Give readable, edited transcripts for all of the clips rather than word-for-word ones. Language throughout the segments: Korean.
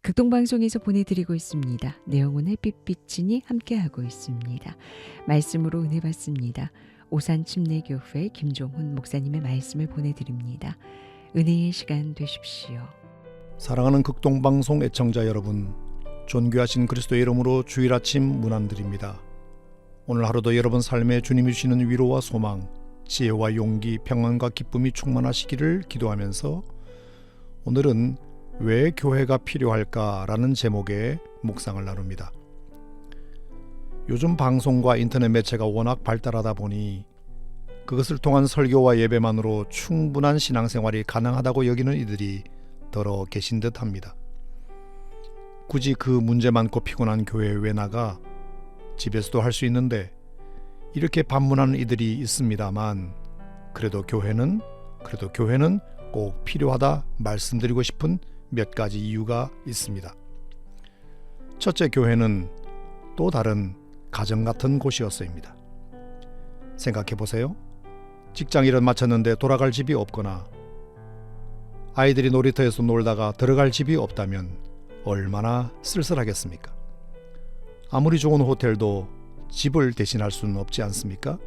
극동방송에서 보내드리고 있습니다. 내용은 햇빛비치니 함께하고 있습니다. 말씀으로 은혜 받습니다. 오산침례교회 김종훈 목사님의 말씀을 보내드립니다. 은혜의 시간 되십시오. 사랑하는 극동방송 애청자 여러분, 존귀하신 그리스도의 이름으로 주일 아침 문안드립니다. 오늘 하루도 여러분 삶에 주님이 주시는 위로와 소망, 지혜와 용기, 평안과 기쁨이 충만하시기를 기도하면서 오늘은 왜 교회가 필요할까라는 제목의 묵상을 나눕니다. 요즘 방송과 인터넷 매체가 워낙 발달하다 보니 그것을 통한 설교와 예배만으로 충분한 신앙생활이 가능하다고 여기는 이들이 더러 계신 듯합니다. 굳이 그 문제 많고 피곤한 교회에 왜 나가? 집에서도 할 수 있는데, 이렇게 반문하는 이들이 있습니다만 그래도 교회는 꼭 필요하다 말씀드리고 싶은 몇 가지 이유가 있습니다. 첫째, 교회는 또 다른 가정 같은 곳이었어입니다. 생각해 보세요. 직장 일은 마쳤는데 돌아갈 집이 없거나 아이들이 놀이터에서 놀다가 들어갈 집이 없다면 얼마나 쓸쓸하겠습니까? 아무리 좋은 호텔도 집을 대신할 수는 없지 않습니까?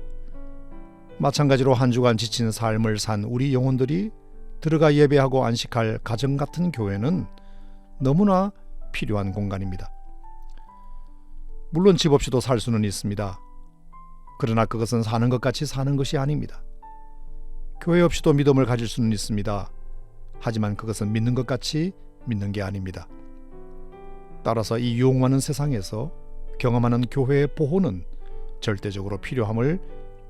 마찬가지로 한 주간 지친 삶을 산 우리 영혼들이 들어가 예배하고 안식할 가정 같은 교회는 너무나 필요한 공간입니다. 물론 집 없이도 살 수는 있습니다. 그러나 그것은 사는 것 같이 사는 것이 아닙니다. 교회 없이도 믿음을 가질 수는 있습니다. 하지만 그것은 믿는 것 같이 믿는 게 아닙니다. 따라서 이 유혹 많은 세상에서 경험하는 교회의 보호는 절대적으로 필요함을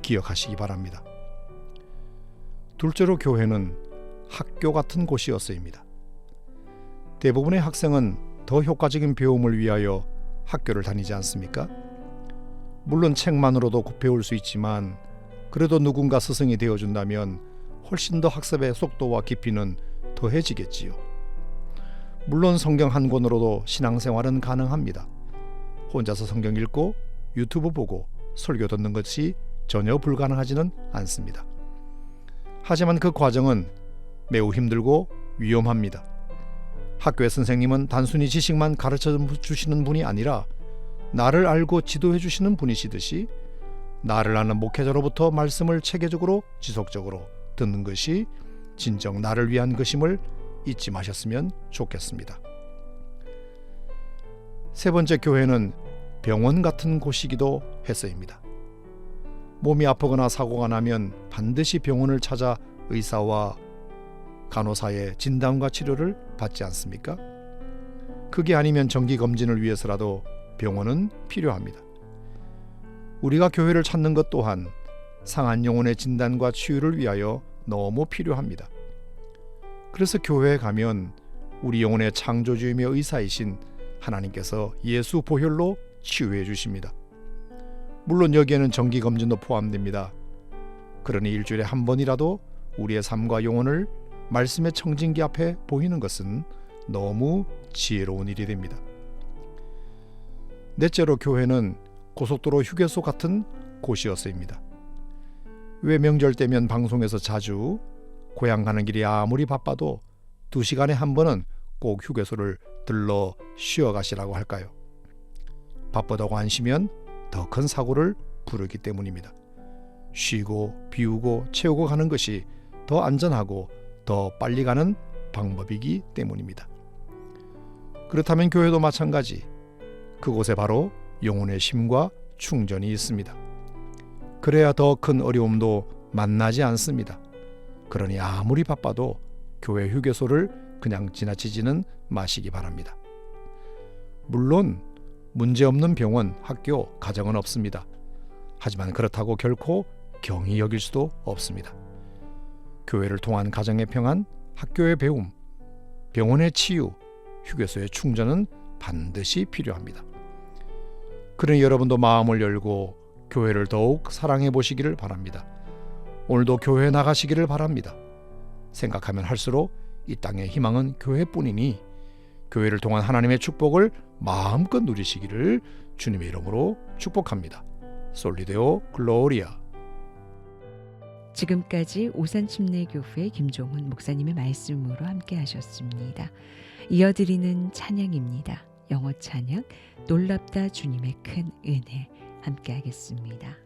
기억하시기 바랍니다. 둘째로, 교회는 학교 같은 곳이었습니다. 대부분의 학생은 더 효과적인 배움을 위하여 학교를 다니지 않습니까? 물론 책만으로도 배울 수 있지만 그래도 누군가 스승이 되어준다면 훨씬 더 학습의 속도와 깊이는 더해지겠지요. 물론 성경 한 권으로도 신앙생활은 가능합니다. 혼자서 성경 읽고 유튜브 보고 설교 듣는 것이 전혀 불가능하지는 않습니다. 하지만 그 과정은 매우 힘들고 위험합니다. 학교의 선생님은 단순히 지식만 가르쳐 주시는 분이 아니라 나를 알고 지도해 주시는 분이시듯이 나를 아는 목회자로부터 말씀을 체계적으로 지속적으로 듣는 것이 진정 나를 위한 것임을 잊지 마셨으면 좋겠습니다. 세 번째, 교회는 병원 같은 곳이기도 했어입니다. 몸이 아프거나 사고가 나면 반드시 병원을 찾아 의사와 간호사의 진단과 치료를 받지 않습니까? 그게 아니면 정기검진을 위해서라도 병원은 필요합니다. 우리가 교회를 찾는 것 또한 상한 영혼의 진단과 치유를 위하여 너무 필요합니다. 그래서 교회에 가면 우리 영혼의 창조주이며 의사이신 하나님께서 예수 보혈로 치유해 주십니다. 물론 여기에는 정기검진도 포함됩니다. 그러니 일주일에 한 번이라도 우리의 삶과 영혼을 말씀의 청진기 앞에 보이는 것은 너무 지혜로운 일이 됩니다. 넷째로, 교회는 고속도로 휴게소 같은 곳이었습니다. 왜 명절 때면 방송에서 자주 고향 가는 길이 아무리 바빠도 2시간에 한 번은 꼭 휴게소를 들러 쉬어 가시라고 할까요? 바쁘다고 안 쉬면 더 큰 사고를 부르기 때문입니다. 쉬고 비우고 채우고 가는 것이 더 안전하고 더 빨리 가는 방법이기 때문입니다. 그렇다면 교회도 마찬가지. 그곳에 바로 영혼의 쉼과 충전이 있습니다. 그래야 더 큰 어려움도 만나지 않습니다. 그러니 아무리 바빠도 교회 휴게소를 그냥 지나치지는 마시기 바랍니다. 물론 문제없는 병원, 학교, 가정은 없습니다. 하지만 그렇다고 결코 경히 여길 수도 없습니다. 교회를 통한 가정의 평안, 학교의 배움, 병원의 치유, 휴게소의 충전은 반드시 필요합니다. 그러니 여러분도 마음을 열고 교회를 더욱 사랑해 보시기를 바랍니다. 오늘도 교회에 나가시기를 바랍니다. 생각하면 할수록 이 땅의 희망은 교회뿐이니 교회를 통한 하나님의 축복을 마음껏 누리시기를 주님의 이름으로 축복합니다. 솔리데오 글로리아. 지금까지 오산침례교회 김종훈 목사님의 말씀으로 함께 하셨습니다. 이어드리는 찬양입니다. 영어 찬양 놀랍다 주님의 큰 은혜 함께 하겠습니다.